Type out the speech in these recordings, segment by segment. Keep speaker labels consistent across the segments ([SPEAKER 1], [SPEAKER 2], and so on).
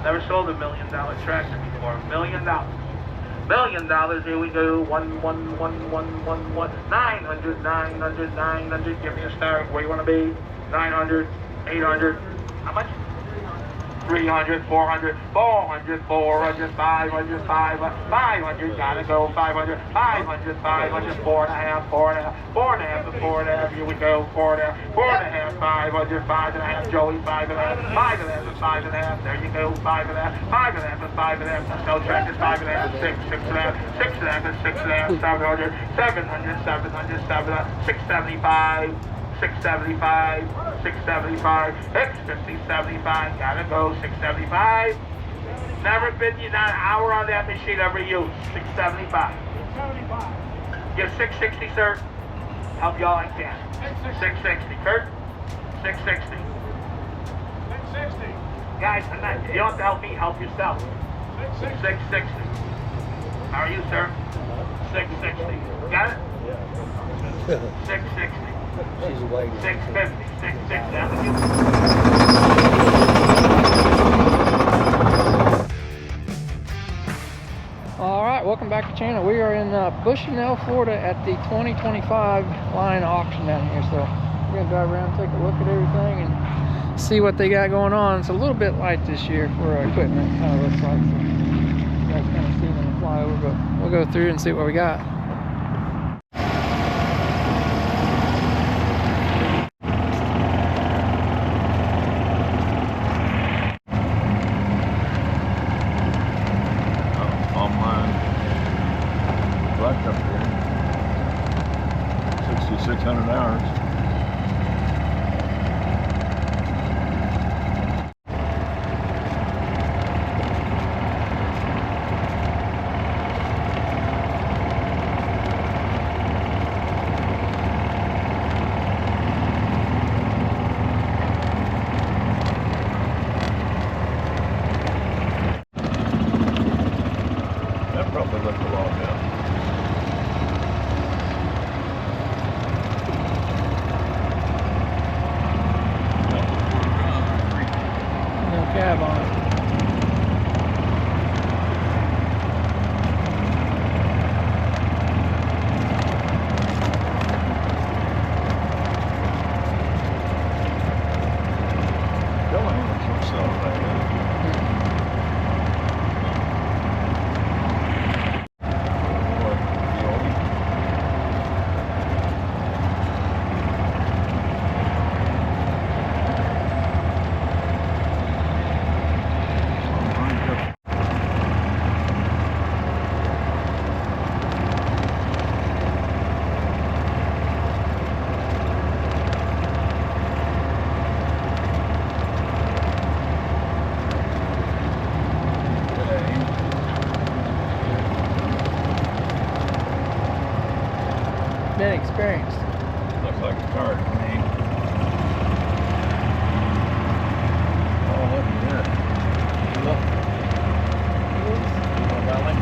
[SPEAKER 1] Never sold $1 million tractor before. $1 million. $1 million. Here we go. 900, 900, 900. Give me a star. Where you want to be? 900, 800. How much? 300, 400, 400, 400, 500, 500, gotta go, 500, 500, 500, 4.5, 4.5, 4.5 to 4.5, here we go, 4.5, 4.5, 500, 5.5, Joey, 5.5, 5.5 to 5.5, there you go, 5.5, 5.5 to 5.5, no tractors, 5.5 to 6, 6.5, 6.5 to 6.5, 700, 700, 700, 700, 675, 675, 675, X50, 75, gotta go, 675. Never been, you not an hour on that machine ever used. 675. 675. Give 660, sir. Help y'all I can. 660, Kurt. 660. 660. Guys, I'm not, you don't have to help me, help yourself. 660. How are you, sir? 660. Got it? 660.
[SPEAKER 2] She's away.
[SPEAKER 1] 650, 660.
[SPEAKER 3] Alright, welcome back to the channel. We are in Bushnell, Florida at the 2025 Lyon auction down here. So we're going to drive around, take a look at everything and see what they got going on. It's a little bit light this year for equipment, kind of looks like. So you guys kind of see them fly over, but we'll go through and see what we got.
[SPEAKER 4] Up there, 6,600 hours. That probably looked a lot better.
[SPEAKER 3] Cab on it. Been experienced.
[SPEAKER 4] Looks like a car to me. Oh, look at that. Look. Oh, darling.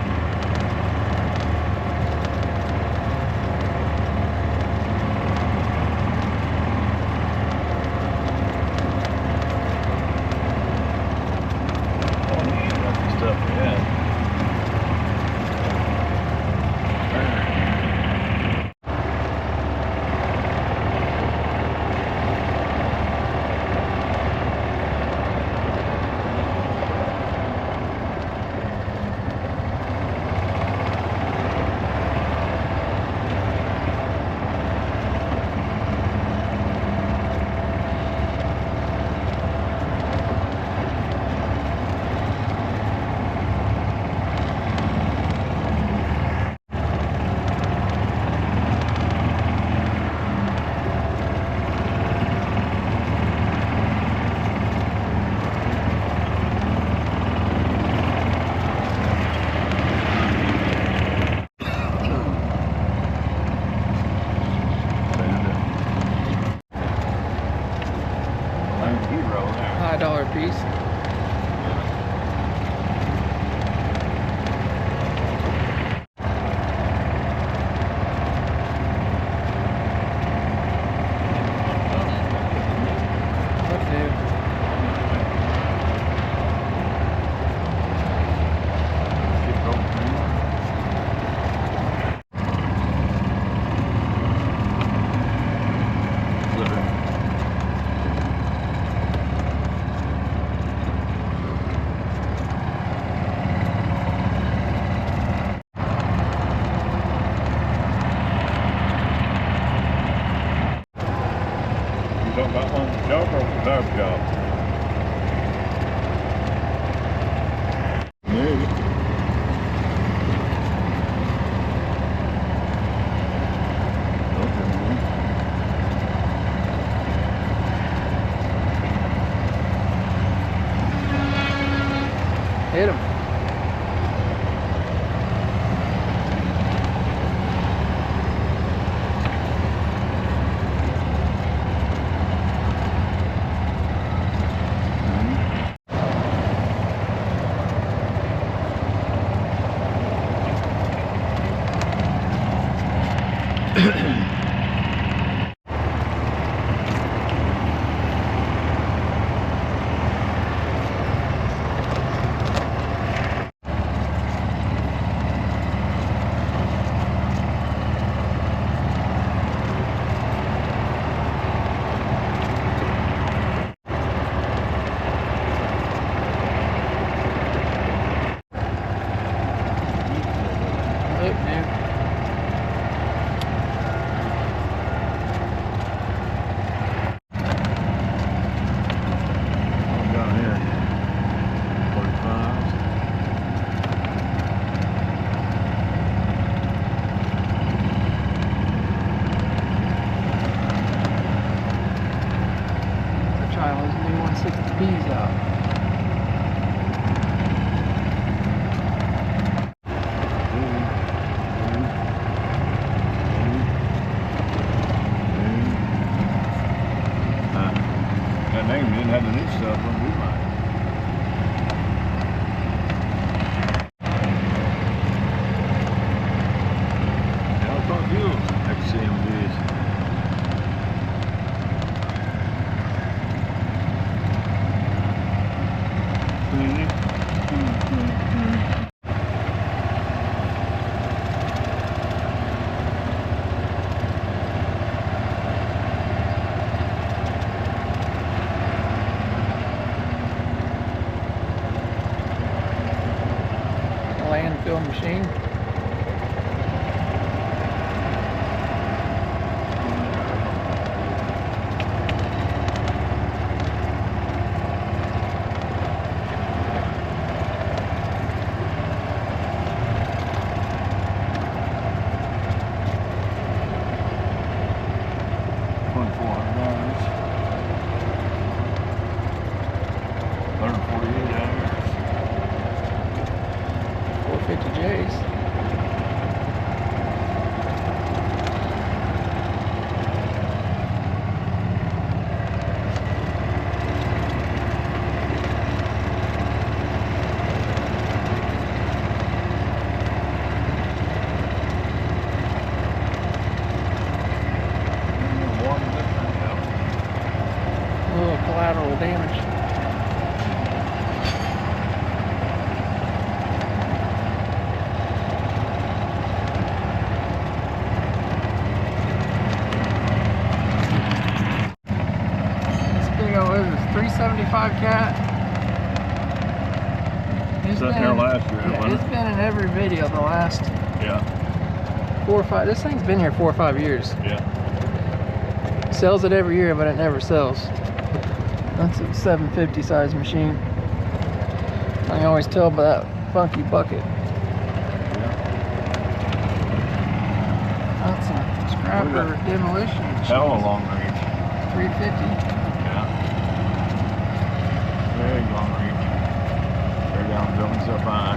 [SPEAKER 4] Oh, neat. That's the stuff we had.
[SPEAKER 3] Hit him. B's out.
[SPEAKER 4] That name didn't have the new stuff when we might. Yeah, I thought you XCMGs.
[SPEAKER 3] Landfill machine. Collateral damage. This big old, what is this, 375 cat?
[SPEAKER 4] It's been there last year,
[SPEAKER 3] yeah, it's been in every video the last 4 or 5. This thing's been here 4 or 5 years.
[SPEAKER 4] Yeah.
[SPEAKER 3] Sells it every year, but it never sells. That's a 750 size machine. I can always tell by that funky bucket.
[SPEAKER 4] Yeah.
[SPEAKER 3] That's a scrapper demolition machine.
[SPEAKER 4] Hell of a long range.
[SPEAKER 3] 350.
[SPEAKER 4] Yeah. Very long range. They're down buildings up high.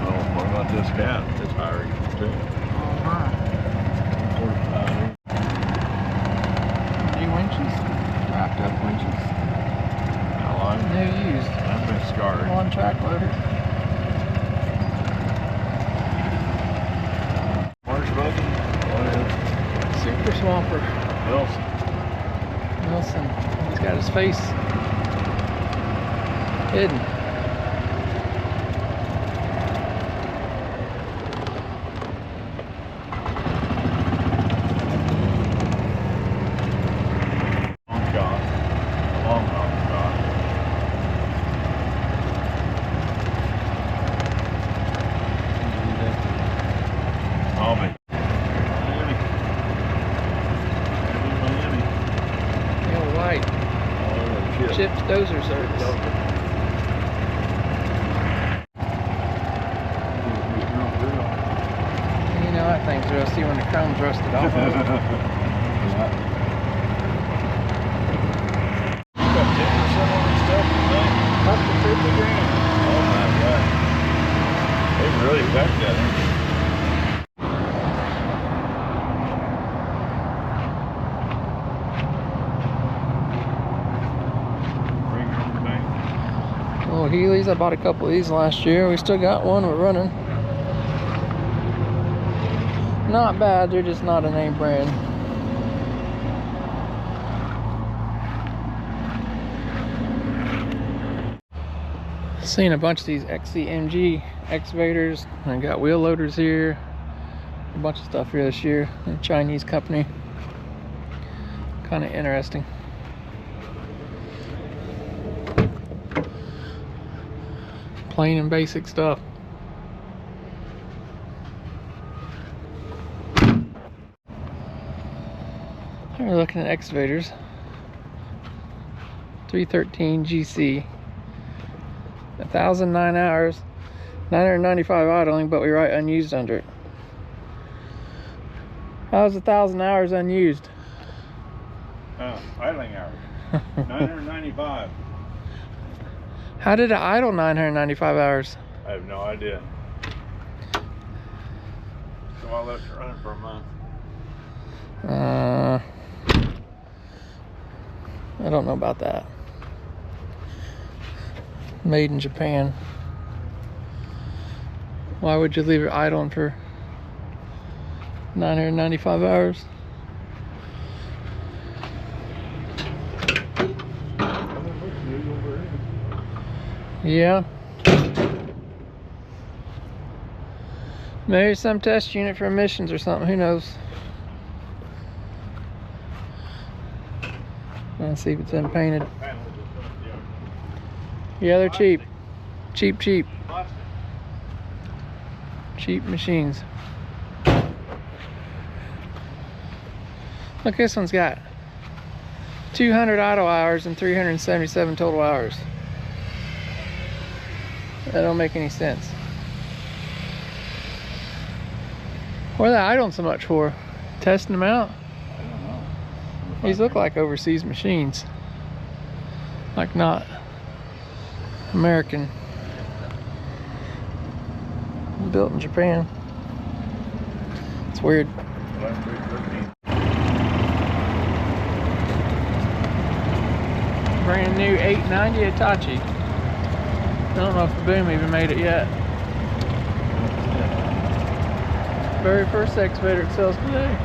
[SPEAKER 4] Well, what about this cat? It's high range too.
[SPEAKER 3] Oh my.
[SPEAKER 4] 45.
[SPEAKER 3] Winches, wrapped up winches.
[SPEAKER 4] I like it.
[SPEAKER 3] New used.
[SPEAKER 4] I've been scarred.
[SPEAKER 3] One track loader.
[SPEAKER 4] Orange smoking? What is
[SPEAKER 3] Super Swamper.
[SPEAKER 4] Wilson.
[SPEAKER 3] Wilson. He's got his face hidden. Chips dozer service. You know that thing's rusty when the chrome's rusted off of it.
[SPEAKER 4] You got 10% on this stuff?
[SPEAKER 3] grand.
[SPEAKER 4] Oh my God. They really wrecked that engine. Bring your own thing.
[SPEAKER 3] Little Heelys. I bought a couple of these last year. We still got one. We're running. Not bad. They're just not a name brand. Seen a bunch of these XCMG excavators. I got wheel loaders here. A bunch of stuff here this year. A Chinese company. Kind of interesting. Plain and basic stuff. We're looking at excavators. 313 GC. 1,009 hours. 995 idling, but we write unused under it. How's 1,000 hours unused?
[SPEAKER 4] Idling hours. 995.
[SPEAKER 3] How did it idle 995 hours?
[SPEAKER 4] I have no idea. So I left it running for a month.
[SPEAKER 3] I don't know about that. Made in Japan. Why would you leave it idling for 995 hours? Yeah. Maybe some test unit for emissions or something, who knows? Let's see if it's unpainted. Yeah, they're cheap. Cheap. Cheap machines. Look, this one's got 200 idle hours and 377 total hours. That don't make any sense. What are they idling so much for? Testing them out?
[SPEAKER 4] I don't know.
[SPEAKER 3] These look like overseas machines. Like not American. Built in Japan. It's weird. Brand new 890 Hitachi. I don't know if the boom even made it yet. Very first excavator it sells today.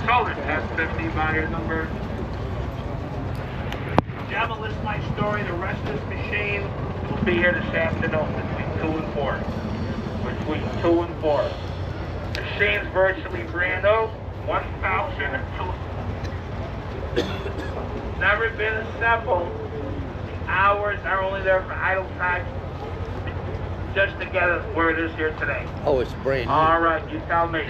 [SPEAKER 1] Sold it at 50 buyer number. I'm gonna list my story. The rest of this machine will be here this afternoon between 2 and 4. Between 2 and 4. Machine's virtually brand new. 1,002. Never been assembled. The hours are only there for idle time. Just to get it where it is here today.
[SPEAKER 2] Oh, it's brand new.
[SPEAKER 1] All right, you tell me.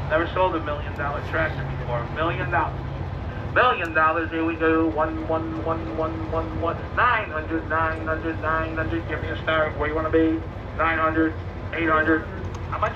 [SPEAKER 1] Never sold $1 million tractor before. $1 million. $1 million. Here we go. 900, 900, 900. Give me a star. Where you want to be? 900, 800. How much?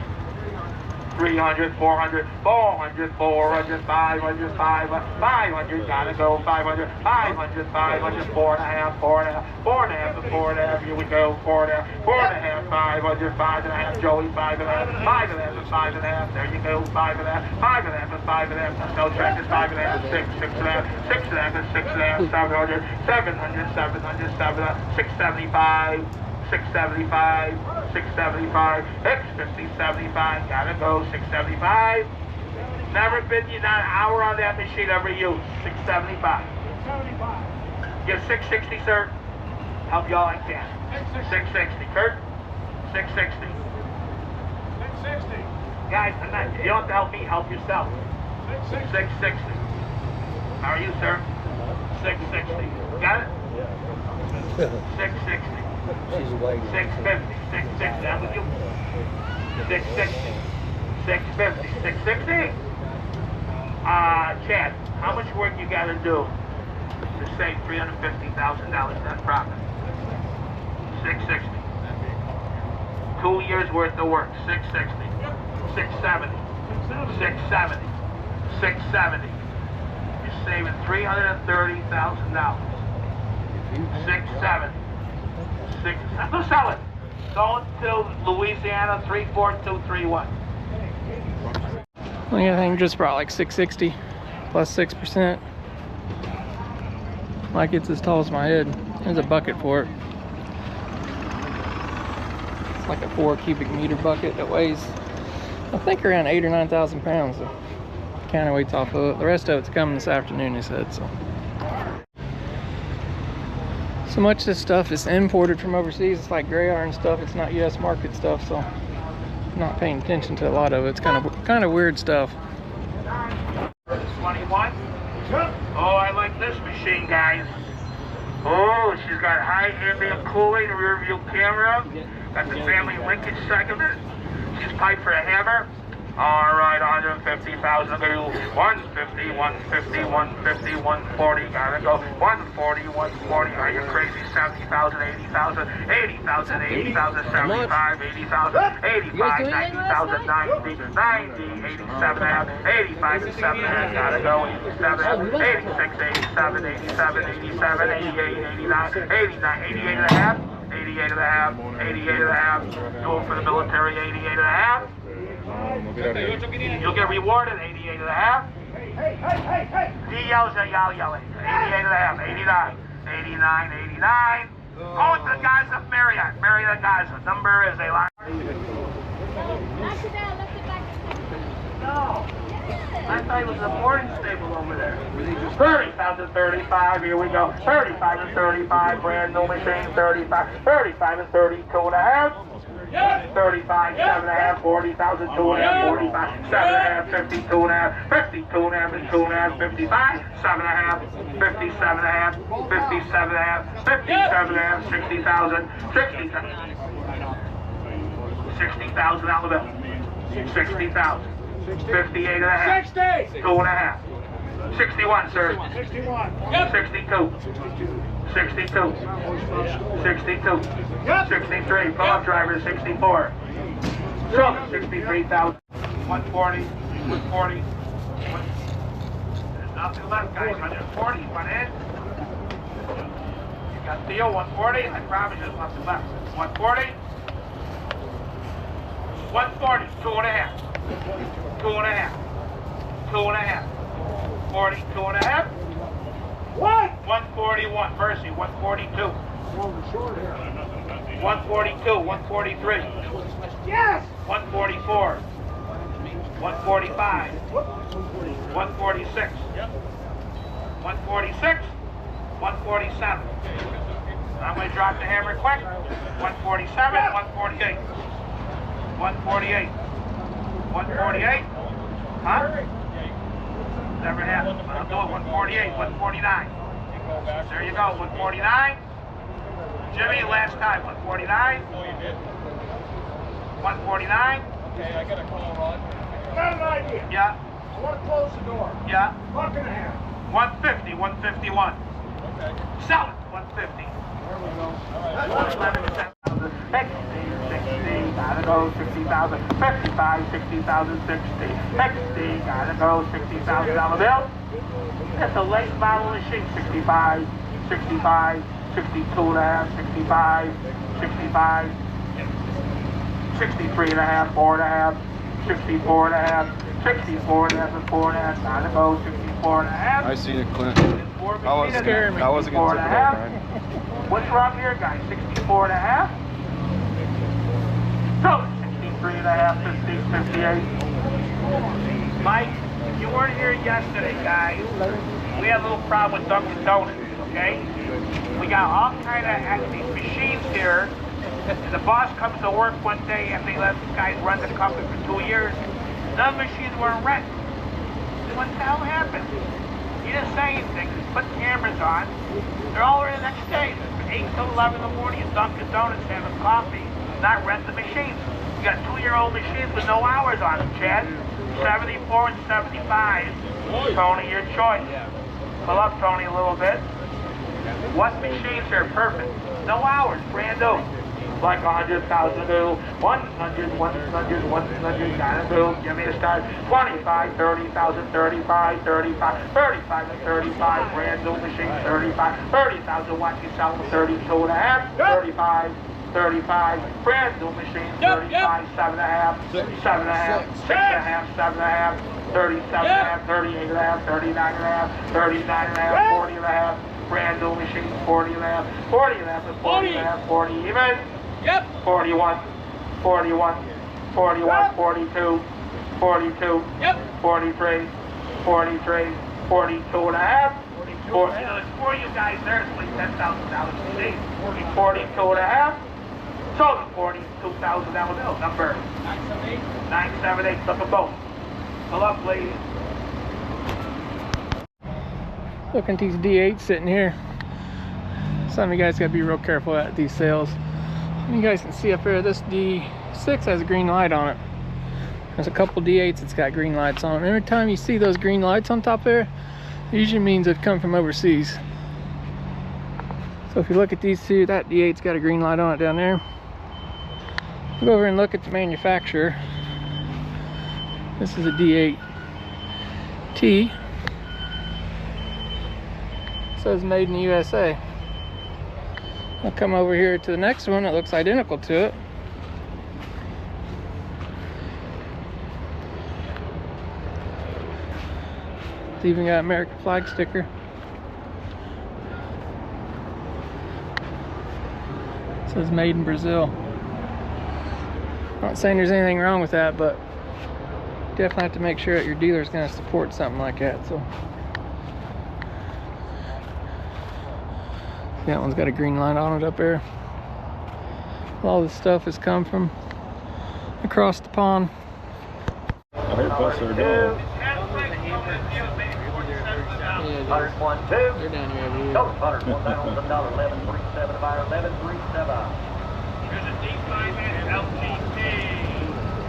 [SPEAKER 1] 300, 400, 400, 400, 500, 500, gotta go, 500, 500, 500, 4.5, 4.5, 4.5 to 4.5, here we go, 4.5, 4.5, 500, 5.5, Joey, 5.5, 5.5 to 5.5, there you go, 5.5, 5.5 to 5.5, no track is 5.5, 6, 6.5, 6.5 to 6.5, 700, 700, 700, 700, 675, 675, 675, X50, 75, gotta go, 675. Never been you not an hour on that machine ever used. 675. 675. Get 660, sir. Help y'all I can. 660. Kurt? 660. 660. Guys, I'm not, you don't have to help me, help yourself. 660. How are you, sir? 660. Got it? 660. 650. 660. I'm with you. 660. 650. 660. Chad, how much work you got to do to save $350,000 net profit? 660. 2 years worth of work. 660. 670. 670. 670. You're saving $330,000. 670. 670. Go sell it. Going to Louisiana 34231.
[SPEAKER 3] I think just brought like 660 plus 6%. Like it's as tall as my head. There's a bucket for it. It's like a 4 cubic meter bucket that weighs, I think, around 8,000 or 9,000 pounds. The counterweight's off of it. The rest of it's coming this afternoon, he said. So much of this stuff is imported from overseas. It's like gray iron stuff. It's not U.S. market stuff, so I'm not paying attention to a lot of it. It's kind of weird stuff.
[SPEAKER 1] 21. Oh, I like this machine, guys. Oh, she's got high ambient cooling, rear view camera. Got the family linkage segment. She's piped for a hammer. All right, 150,000. 150, 150, 150, 140. Gotta go. 140, 140. Are you crazy? 70,000, 80,000, 80,000, 80,000, 75, 80,000, 85, 90,000, 90, 90, 87 and a half, 85 and 7 and a half. Gotta go. 87, 86, 87, 87, 87, 88, 89, 89, 88 and a half. 88 and a half, 88 and a half. Going for the military, 88 and a half. You'll get rewarded, 88 and a half. He yells at y'all yelling. 88 and a half, 89, 89, 89. Going to the guys of Marriott. Marriott guys, the number is a line. No. I thought it was a boarding stable over there. 30,000, 35, here we go. 35 and 35, brand new machine, 35, 35 and 32 and a half. 35, 7 and a half, 40,000, 2 and a half, 45, 7 and a half, 52 and a half, 52 and a half, and 2 and a half, 55, 7 and a half, 57 and a half, 57 and a half, 57 and a half, 60,000, 60,000 out of the bill. 60,000. 58 and a half. 60! 2 and a half. 61, sir. 61. 62. 62. 62. 63. Pull-up driver, 64. So, 63,000. 140. 140. There's nothing left, guys. 140. One in. You got Theo, 140. I promise you there's nothing left. 140. 140. 2 and a half. 2 and a half. 2 and a half. 40, 2 and a half. What? 141. Mercy, 142. 142, 143. Yes! 144. 145. 146. 146. 147. I'm going to drop the hammer quick. 147, 148. 148. 148? Huh? Never happened. I'll do it. 148, 149. There you go, 149. Jimmy, last time, 149. 149.
[SPEAKER 2] Okay, I got a call, Ron.
[SPEAKER 1] I got an idea. Yeah.
[SPEAKER 2] I want to close the door.
[SPEAKER 1] Yeah.
[SPEAKER 2] Buck and a half.
[SPEAKER 1] 150, 151.
[SPEAKER 2] Okay.
[SPEAKER 1] Sell it, 150.
[SPEAKER 2] There we go. All right.
[SPEAKER 1] 111, 60, 60, gotta go 60,000, 55, 60,000, 60, 60, gotta go $60,000 bill. It's a late model machine, 65, 65, 62 and a half, 65, 65, 63 and a half, 4 and a half, 64 and a half, 64 and a half, and 4 and a half, gotta go 64 and a half.
[SPEAKER 4] I seen it, Clint. I wasn't gonna tip it over, man.
[SPEAKER 1] What's wrong here, guys? 64 and a half? So, 63 and a half, 50, 58. Mike, if you weren't here yesterday, guys, we had a little problem with Dunkin' Donuts, okay? We got all kind of these machines here. And the boss comes to work one day and they let these guys run the company for 2 years. None of the machines were in rent. What the hell happened? He didn't say anything. He put cameras on. They're all in the next day. From 8 till 11 in the morning at Dunkin' Donuts having coffee, not rent the machines. You got 2-year-old machines with no hours on them, Chad. 74 and 75. Tony, your choice. Pull up, Tony, a little bit. What machines are perfect? No hours, brand new. Like 100,000 new, 100, 100, gotta do, give me a start. 25, 30,000, 35, 35, 35 and 35, brand new machine, 35, 30,000 watts, you sell them 32 and a half, 35, 35, brand new machine, 35, 7 and a half, 7 and a half, 6 and a half, 7 and a half, 37 and a half, 38 and a half, 39 and a half, 39 and a half, 40 and a half, brand new machine, 40 and a half, 40 and a half, 40 and a half, 40 even.
[SPEAKER 2] Yep.
[SPEAKER 1] 41, 41, 41, 42, 42,
[SPEAKER 2] Yep.
[SPEAKER 1] 43, 43, 42 and a half. 4, there's 4 of you guys there, it's like $10,000 a day. 42 and a half. So the $42,000 bill, number 978, took a boat. Pull up, ladies.
[SPEAKER 3] Looking at these D8s sitting here. Some of you guys gotta be real careful at these sales. You guys can see up here, this D6 has a green light on it. There's a couple D8s that's got green lights on them. Every time you see those green lights on top there, it usually means they've come from overseas. So if you look at these two, that D8's got a green light on it down there. Go over and look at the manufacturer. This is a D8T. It says made in the USA. I'll come over here to the next one that looks identical to it. It's even got American flag sticker. It says made in Brazil. I'm not saying there's anything wrong with that, but you definitely have to make sure that your dealer is going to support something like that. So that one's got a green light on it up there. All this stuff has come from across the pond.
[SPEAKER 4] I heard Buster go.
[SPEAKER 3] They're down here every year.
[SPEAKER 1] There's a D5S LGT.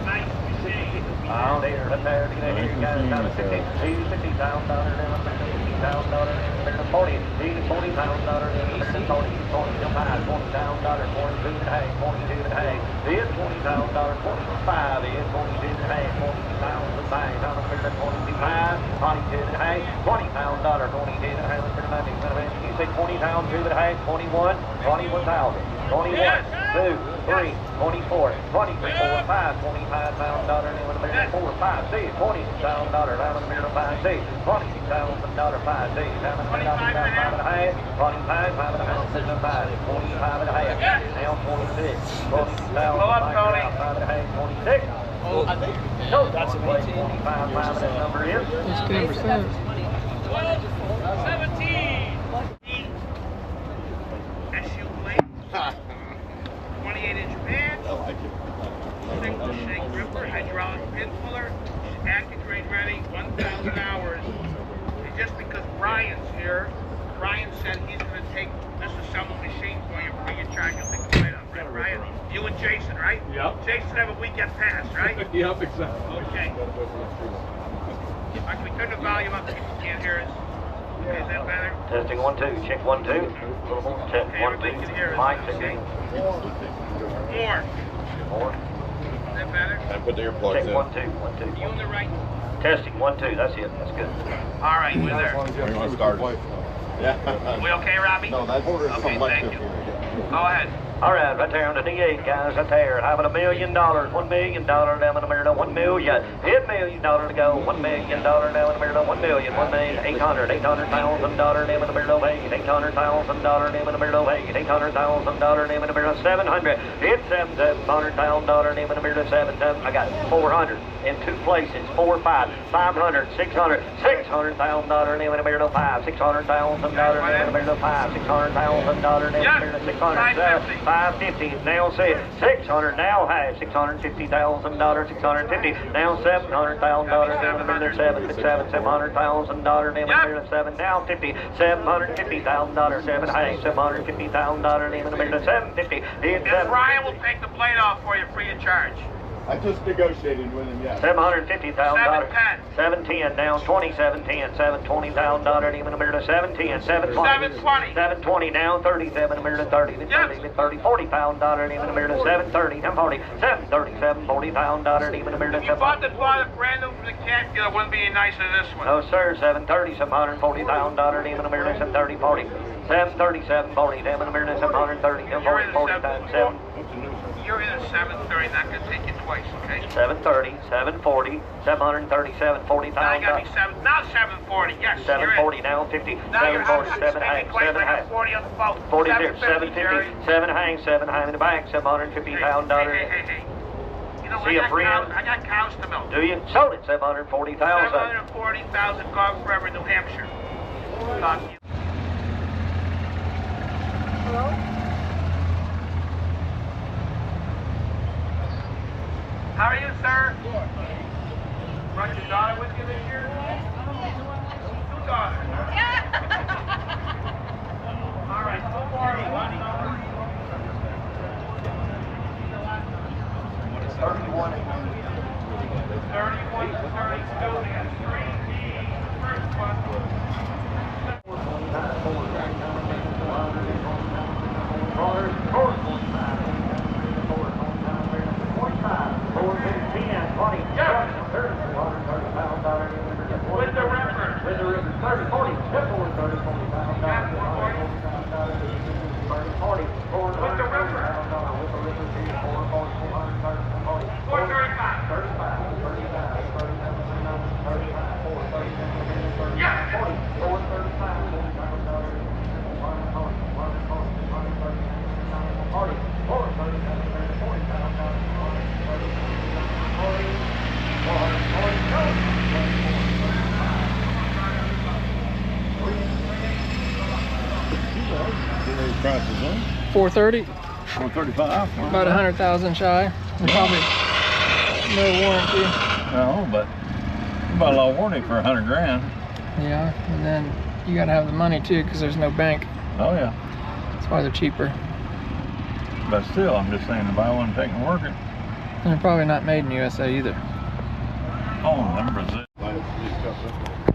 [SPEAKER 1] Nice machine.
[SPEAKER 5] Oh, there, but there, you guys got a $60,000, $40,000,
[SPEAKER 2] Oh, I think that's an 18.
[SPEAKER 5] Number is.
[SPEAKER 3] It's 10%.
[SPEAKER 2] 12, 17.
[SPEAKER 1] SU blade. 28-inch band. Single shake gripper, hydraulic pin puller. Active grade ready, 1,000 hours. And just because Brian's here, Brian said he's going to take this assembled machine for you free of charge. You'll take the blade off, right, Brian? You and Jason, right?
[SPEAKER 2] Yep.
[SPEAKER 1] Jason have a weekend pass, right?
[SPEAKER 2] Yep, exactly.
[SPEAKER 1] Okay. Actually, turn the volume up if you can't hear us. Is that better?
[SPEAKER 5] Testing 1, 2, check 1, 2. Check
[SPEAKER 1] Okay,
[SPEAKER 5] 1, 2.
[SPEAKER 1] everybody can hear us.
[SPEAKER 5] Mike,
[SPEAKER 1] Okay.
[SPEAKER 5] check
[SPEAKER 1] More.
[SPEAKER 5] 4.
[SPEAKER 2] that better?
[SPEAKER 4] And put the earplugs
[SPEAKER 5] Check
[SPEAKER 4] in.
[SPEAKER 5] 1 2 1 2.
[SPEAKER 2] You on the right?
[SPEAKER 5] Testing 1 2. That's it. That's good.
[SPEAKER 2] All right, we're there.
[SPEAKER 4] We're going to start. Yeah.
[SPEAKER 2] We okay, Robbie?
[SPEAKER 4] No, that's
[SPEAKER 2] Okay, thank you. Go ahead.
[SPEAKER 5] All right, right there on the D8, guys, right there. Having $1 million, $1 million down in America, $1 million. $1 million to go, $1 million down in America, $1 million, $800,000 name in America, $800,000 name in America, $800,000 name in America, 700. It's $700,000 name in America, 7. I got 400 in two places, 4 5, 500, 600, $600,000 name in America, 5, $600,000 name in America, 5, $600,000 name in America, 600, 550, now say 600, now high, $650,000, 650, now $700,000, name in America, 7, $700,000 name in America, 7, now 50, $750,000, 7 high, $750,000 name in America, 750, it's
[SPEAKER 2] Yes, Brian will take the plate off for you free of charge.
[SPEAKER 4] I just negotiated with him, yeah.
[SPEAKER 5] $750,000.
[SPEAKER 2] 710.
[SPEAKER 5] 710 down 20, 710, $720,000 even a minute of 710, 720.
[SPEAKER 2] 720.
[SPEAKER 5] 720 down 37 a minute of 30, then 30, then 30, $40,000 even a minute of 730, then 40, 730, $740,000 even a minute of
[SPEAKER 2] If you bought the product brand new from the cat dealer, it wouldn't be any nicer than this one.
[SPEAKER 5] No sir, 730, $740,000 even a minute of 730, 40, 730, 740, then a minute of 730, then 40, 40 times 7.
[SPEAKER 2] You're in a 730, not going to take you twice, okay?
[SPEAKER 5] 730, 740, 730, 740,000.
[SPEAKER 2] Now you got me now 740, yes.
[SPEAKER 5] 740 now 50,
[SPEAKER 2] Now you're
[SPEAKER 5] 740, 7 hang, 7 hang.
[SPEAKER 2] 40 on the phone.
[SPEAKER 5] 40 there, 750, 7 hang, 7 hang in the back, $750,000.
[SPEAKER 2] Hey. You know,
[SPEAKER 5] See a friend?
[SPEAKER 2] I got cows to milk.
[SPEAKER 5] Do you? Sold it, 740,000.
[SPEAKER 2] 740,000 gone forever, New Hampshire. Talk to you.
[SPEAKER 3] Hello?
[SPEAKER 2] How are you, sir? Good. Brought your daughter with you this year? Two daughters. All right, so far, one number. 31 to 32, they got 3D, first one. With the river. With the river. 30, 40, 30, 40,000. 40, 40. With the river. 435. 35, 35, yeah. 40, 435. 40,
[SPEAKER 4] Prices on
[SPEAKER 3] 430,
[SPEAKER 4] 435.
[SPEAKER 3] about 100,000 shy. And probably no warranty.
[SPEAKER 4] No, but about a lot of warranty for 100 grand.
[SPEAKER 3] Yeah, and then you gotta have the money too, because there's no bank.
[SPEAKER 4] Oh yeah,
[SPEAKER 3] That's why they're cheaper.
[SPEAKER 4] but still, I'm just saying to buy one, take and work it.
[SPEAKER 3] And they're probably not made in USA either.
[SPEAKER 4] Oh, numbers it.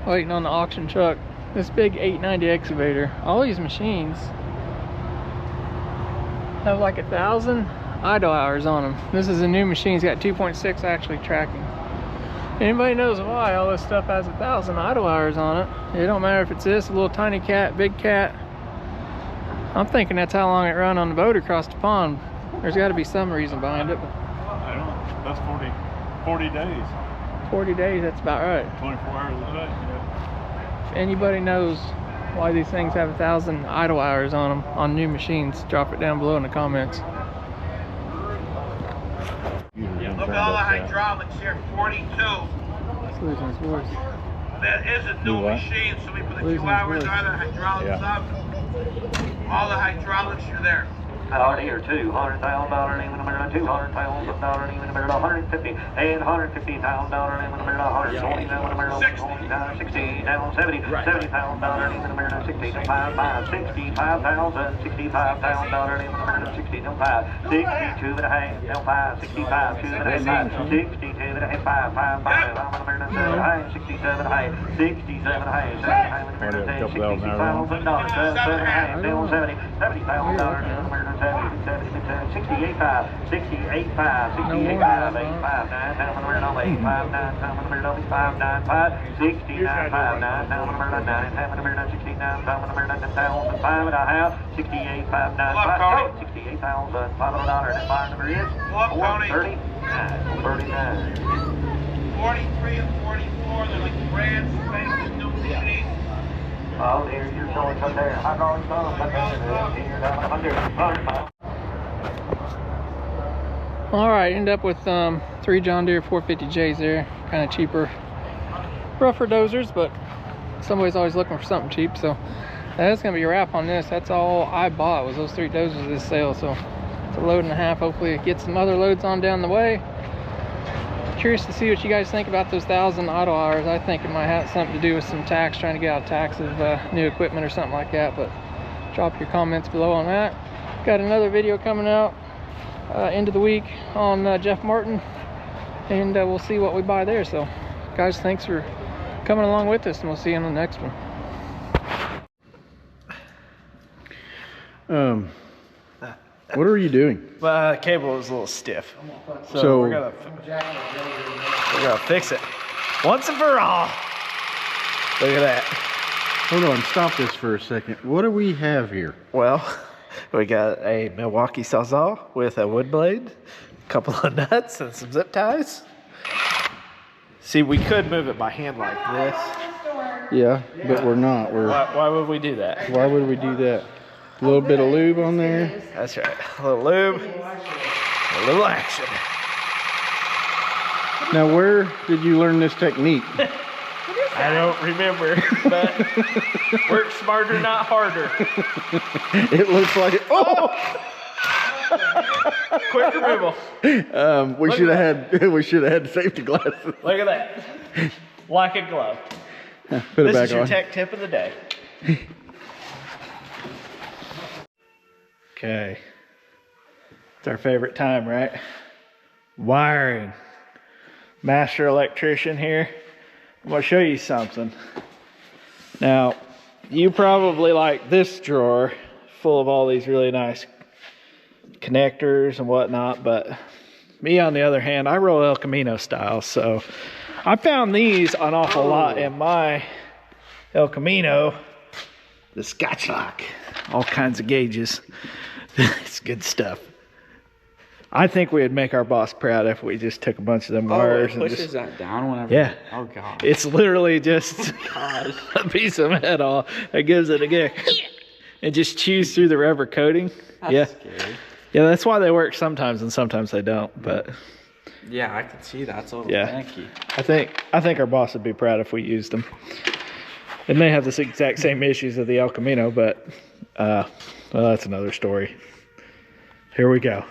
[SPEAKER 3] Waiting on the auction truck. This big 890 excavator. All these machines have like 1,000 idle hours on them. This is a new machine. It's got 2.6 actually tracking. Anybody knows why all this stuff has 1,000 idle hours on it? It don't matter if it's this, a little tiny cat, big cat. I'm thinking that's how long it run on the boat across the pond. There's got to be some reason behind it. But
[SPEAKER 4] I don't know. That's 40 days.
[SPEAKER 3] 40 days, that's about right.
[SPEAKER 4] 24 hours a day. Yeah.
[SPEAKER 3] If anybody knows why these things have 1,000 idle hours on them on new machines, drop it down below in the comments.
[SPEAKER 2] Look at all the hydraulics here, 42.
[SPEAKER 3] It's losing its voice.
[SPEAKER 2] That is a new machine, so we put a few hours on the hydraulics up. All the hydraulics are there.
[SPEAKER 5] Out here, $200,000 even a minute, $200,000 even a minute, $150,000, $850,000 even a minute, $120,000 even a minute, $60,000, $70,000 even a minute, $65,000, $65,000 even a minute, $62,500, $62,500, now $5, $65,000, $2,500, $62,500, $5, $5, $5, $5, $67,500, $67,500,
[SPEAKER 2] $43 and $44, they're like brand spanking new machines.
[SPEAKER 5] Oh, there, you're showing up there. Hydraulic pump, up there. You're down 100 miles.
[SPEAKER 3] All right, end up with 3 John Deere 450Js there. Kind of cheaper, rougher dozers, but somebody's always looking for something cheap. So that's gonna be a wrap on this. That's all I bought was those 3 dozers this sale. So it's a load and a half. Hopefully it gets some other loads on down the way. Curious to see what you guys think about those 1,000 idle hours. I think it might have something to do with some tax, trying to get out of tax of new equipment or something like that. But drop your comments below on that. Got another video coming out end of the week on Jeff Martin, and we'll see what we buy there. So guys, thanks for coming along with us, and we'll see you on the next one.
[SPEAKER 4] What are you doing?
[SPEAKER 6] The cable was a little stiff, so we're gonna fix it once and for all. Look at that.
[SPEAKER 4] Hold on, stop this for a second. What do we have here?
[SPEAKER 6] Well, we got a Milwaukee Sawzall with a wood blade, a couple of nuts, and some zip ties. See, we could move it by hand like this.
[SPEAKER 4] Yeah, but we're not.
[SPEAKER 6] Why would we do that?
[SPEAKER 4] Why would we do that? A little bit of lube on there.
[SPEAKER 6] That's right. A little lube, a little action.
[SPEAKER 4] Now, where did you learn this technique?
[SPEAKER 6] I don't remember, but work smarter, not harder.
[SPEAKER 4] It looks like it. Oh!
[SPEAKER 6] Quick removal.
[SPEAKER 4] We should have had safety glasses.
[SPEAKER 6] Look at that. Like a glove.
[SPEAKER 4] Put it back on.
[SPEAKER 6] This is your tech tip of the day. Okay. It's our favorite time, right? Wiring. Master electrician here. I'm gonna show you something. Now, you probably like this drawer full of all these really nice connectors and whatnot, but me on the other hand, I roll El Camino style, so I found these an awful lot in my El Camino. The Scotch lock, all kinds of gauges. It's good stuff. I think we'd make our boss proud if we just took a bunch of them wires.
[SPEAKER 7] It pushes that down whenever.
[SPEAKER 6] Yeah.
[SPEAKER 7] Oh god.
[SPEAKER 6] It's literally just a piece of metal that gives it a kick. It just chews through the rubber coating.
[SPEAKER 7] That's scary.
[SPEAKER 6] Yeah, that's why they work sometimes and sometimes they don't. But
[SPEAKER 7] yeah, I can see that. So thank you.
[SPEAKER 6] I think our boss would be proud if we used them. It may have the exact same issues as the El Camino, but well, that's another story. Here we go.